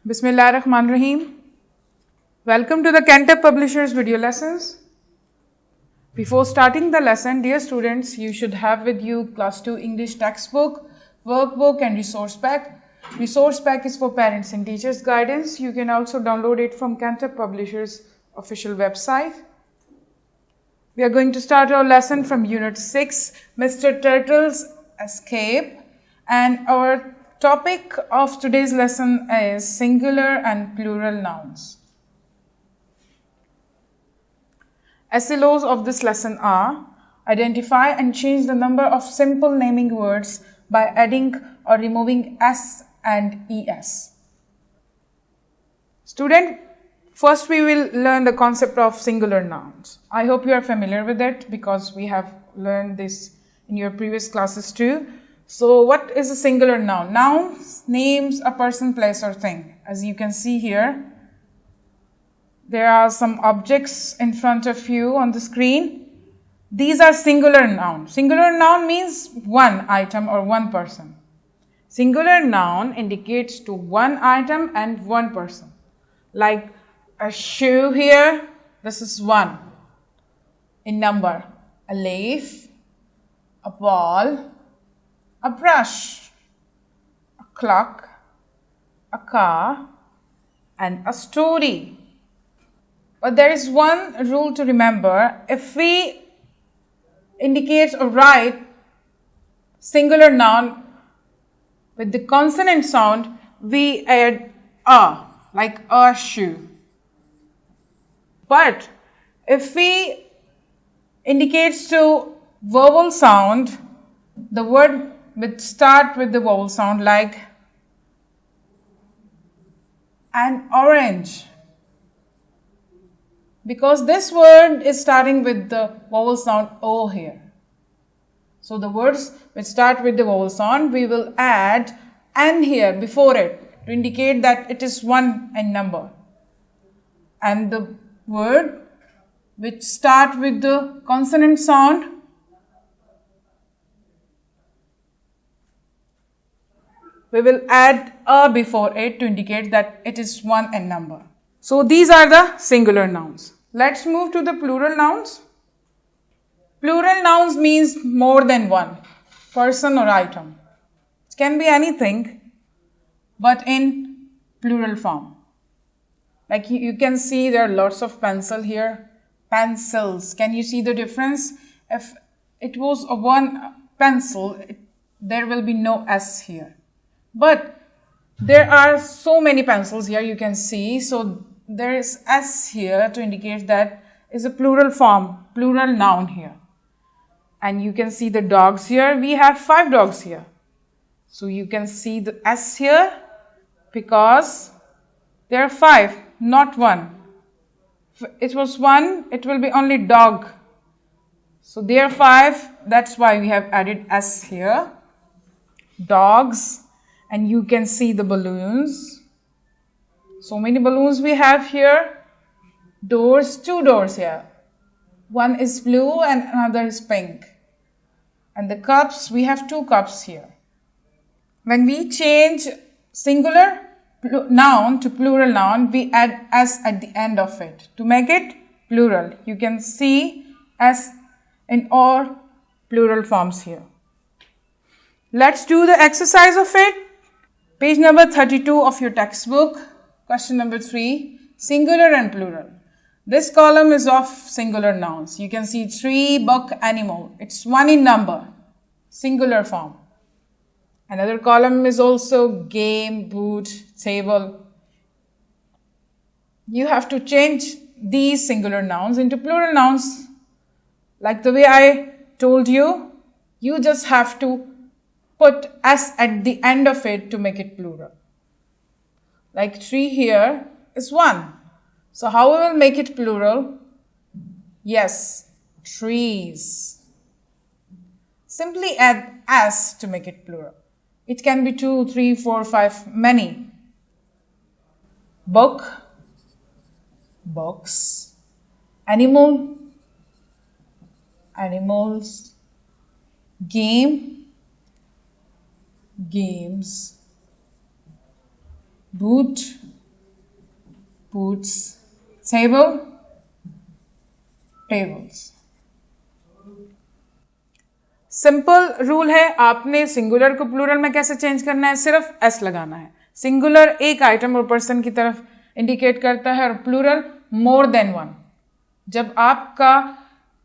Bismillahirrahmanirrahim. Welcome to the Cantab Publishers video lessons. Before starting the lesson, dear students, you should have with you class 2 English textbook, workbook and resource pack. Resource pack is for parents and teachers guidance. You can also download it from Cantab Publishers official website. We are going to start our lesson from Unit 6, Mr. Turtle's Escape, and our topic of today's lesson is singular and plural nouns. SLOs of this lesson are: identify and change the number of simple naming words by adding or removing S and ES. Student, first we will learn the concept of singular nouns. I hope you are familiar with it because we have learned this in your previous classes too. So what is a singular noun? Nouns names a person, place or thing. As you can see here, there are some objects in front of you on the screen. These are singular nouns. Singular noun means one item or one person. Singular noun indicates to one item and one person. Like a shoe here, this is one in number. A leaf, a ball, a brush, a clock, a car, and a story. But there is one rule to remember. If we indicate or write singular noun with the consonant sound, we add a, like a shoe. But if we indicates to vowel sound, the word would start with the vowel sound, like an orange. Because this word is starting with the vowel sound O here. So the words which start with the vowel sound, we will add an here before it to indicate that it is one in number. And the word which start with the consonant sound, we will add a before it to indicate that it is one in number. So these are the singular nouns. Let's move to the plural nouns. Plural nouns means more than one person or item. It can be anything, but in plural form. Like you can see there are lots of pencil here. Pencils. Can you see the difference? If it was a one pencil, there will be no S here. But there are so many pencils here, you can see. So there is S here to indicate that is a plural form, plural noun here. And you can see the dogs here. We have 5 dogs here. So you can see the S here because there are 5, not 1. If it was 1, it will be only dog. So there are 5, that's why we have added S here. Dogs. And you can see the balloons. So many balloons we have here. Doors, 2 doors here. One is blue and another is pink. And the cups, we have 2 cups here. When we change singular noun to plural noun, we add S at the end of it to make it plural. You can see S in all plural forms here. Let's do the exercise of it. Page number 32 of your textbook, question number 3, singular and plural. This column is of singular nouns. You can see tree, book, animal. It's 1 in number, singular form. Another column is also game, boot, table. You have to change these singular nouns into plural nouns. Like the way I told you, you just have to put S at the end of it to make it plural. Like tree here is 1. So how we will make it plural? Yes, trees. Simply add S to make it plural. It can be 2, 3, 4, 5, many. Book, books. Animal, animals. Game, games. boot, boots, table, tables. Simple rule है, आपने singular को plural में कैसे change करना है, सिर्फ S लगाना है. सिंगुलर एक आइटम और पर्सन की तरफ इंडिकेट करता है और प्लूरल मोर देन वन. जब आपका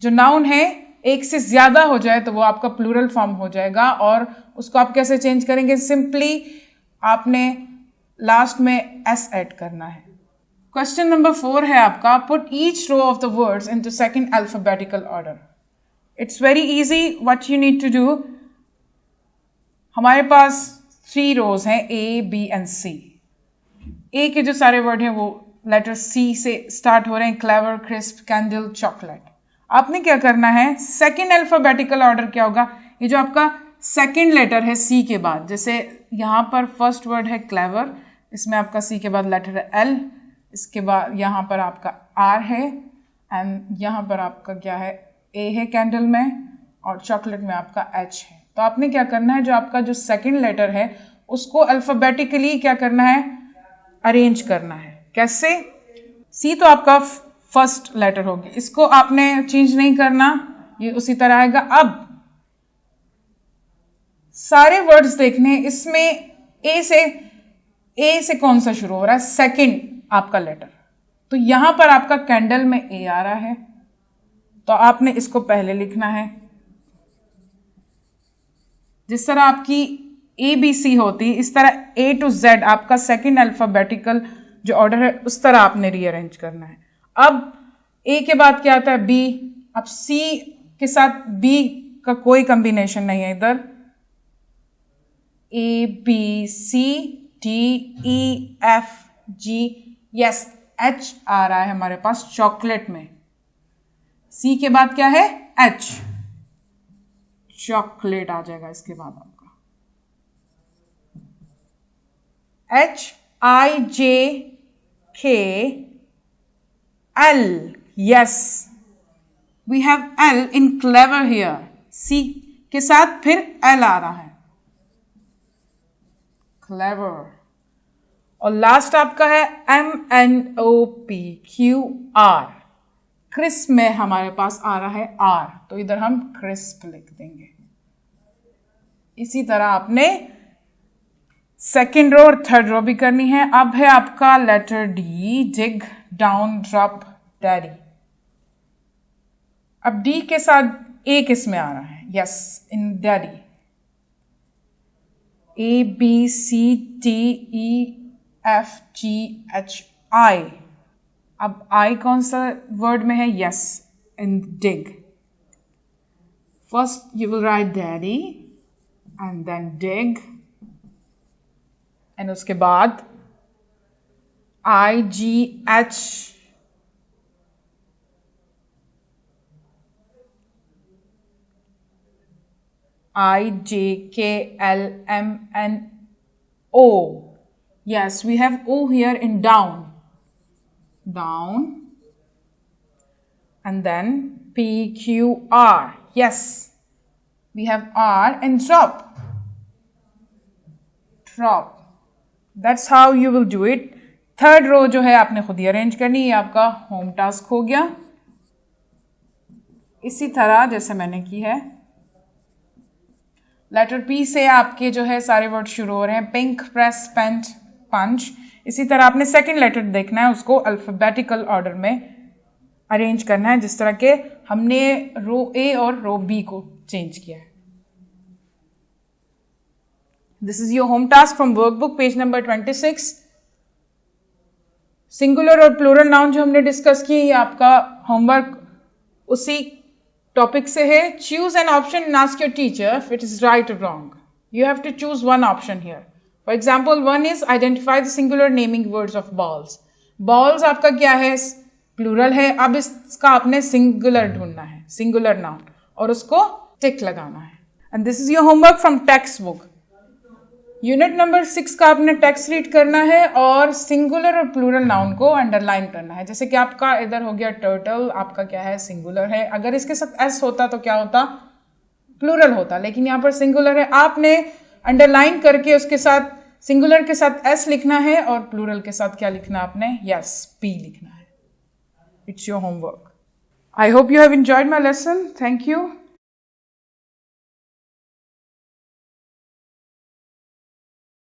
जो नाउन है एक से ज्यादा हो जाए तो वो आपका प्लूरल फॉर्म हो जाएगा. और उसको आप कैसे चेंज करेंगे, सिंपली आपने लास्ट में एस ऐड करना है. क्वेश्चन नंबर 4 है आपका, put each row of the words into second alphabetical order. It's very easy. What you need to do, हमारे पास 3 रोज हैं, ए, बी एंड सी. ए के जो सारे वर्ड हैं वो लेटर सी से स्टार्ट हो रहे हैं. Clever, crisp, candle, chocolate. आपने क्या करना है, सेकंड अल्फाबेटिकल ऑर्डर क्या होगा, ये जो आपका सेकंड लेटर है सी के बाद, जैसे यहाँ पर फर्स्ट वर्ड है क्लेवर, इसमें आपका सी के बाद लेटर है एल, इसके बाद यहाँ पर आपका आर है, एंड यहाँ पर आपका क्या है, ए है कैंडल में, और चॉकलेट में आपका एच है. तो आपने क्या करना है, जो आपका जो सेकंड लेटर है उसको अल्फाबेटिकली क्या करना है, अरेंज करना है. कैसे, सी तो आपका फर्स्ट लेटर होगी, इसको आपने चेंज नहीं करना, ये उसी तरह आएगा. अब सारे वर्ड्स देखने, इसमें ए से कौन सा शुरू हो रहा है, सेकंड आपका लेटर. तो यहां पर आपका कैंडल में ए आ रहा है, तो आपने इसको पहले लिखना है. जिस तरह आपकी ए बी सी होती, इस तरह ए टू जेड आपका सेकंड अल्फाबेटिकल जो ऑर्डर है उस तरह आपने रीअरेंज करना है. अब ए के बाद क्या आता है, बी. अब सी के साथ बी का कोई कॉम्बिनेशन नहीं है इधर. A B C D E F G, yes H आ रहा है हमारे पास चॉकलेट में. सी के बाद क्या है, एच, चॉकलेट आ जाएगा इसके बाद आपका. H I J K L, yes we have L in clever here. C के साथ फिर एल आ रहा है, क्लेवर. और लास्ट आपका है M N O P Q R. Crisp में हमारे पास आ रहा है आर, तो इधर हम क्रिस्प लिख देंगे. इसी तरह आपने सेकेंड रो और थर्ड रो भी करनी है. अब है आपका letter D, dig, down, drop, daddy. अब डी के साथ ए किस में आ रहा है, yes in daddy. A B C D E F G H I. अब आई कौन सा वर्ड में है, yes in dig. First you will write daddy and then dig, and उसके बाद I G H I J K L M N O. Yes, we have O here in down. Down. And then P Q R. Yes, we have R and drop. Drop. That's how you will do it. Third row जो है आपने खुद ही arrange करनी, ये आपका home task हो गया. इसी तरह जैसे मैंने की है, लेटर पी से आपके जो है सारे वर्ड शुरू हो रहे हैं, पिंक, प्रेस, पेंट, पंच. इसी तरह आपने सेकंड लेटर देखना है, उसको अल्फाबेटिकल ऑर्डर में अरेंज करना है, जिस तरह के हमने रो ए और रो बी को चेंज किया है. This is your home task from workbook, page number 26. Singular और प्लूरल नाउन जो हमने डिस्कस किए, ये आपका होमवर्क उसी टॉपिक से है. Choose an option and ask your teacher if it is right और wrong. You have to choose one option here. For example, one is identify the singular naming words of balls. Balls आपका क्या है, plural है. अब इसका आपने singular ढूंढना है, सिंगुलर नाउन, और उसको टिक लगाना है. And this is your homework from text book. Unit number 6 का आपने टेक्स्ट रीड करना है और सिंगुलर और प्लूरल नाउन को अंडरलाइन करना है. जैसे कि आपका इधर हो गया टर्टल, आपका क्या है, सिंगुलर है. अगर इसके साथ एस होता तो क्या होता, प्लूरल होता, लेकिन यहाँ पर सिंगुलर है. आपने अंडरलाइन करके उसके साथ सिंगुलर के साथ एस लिखना है और प्लूरल के साथ क्या लिखना आपने? यस, पी लिखना है. It's your homework. I hope you have enjoyed my lesson. Thank you.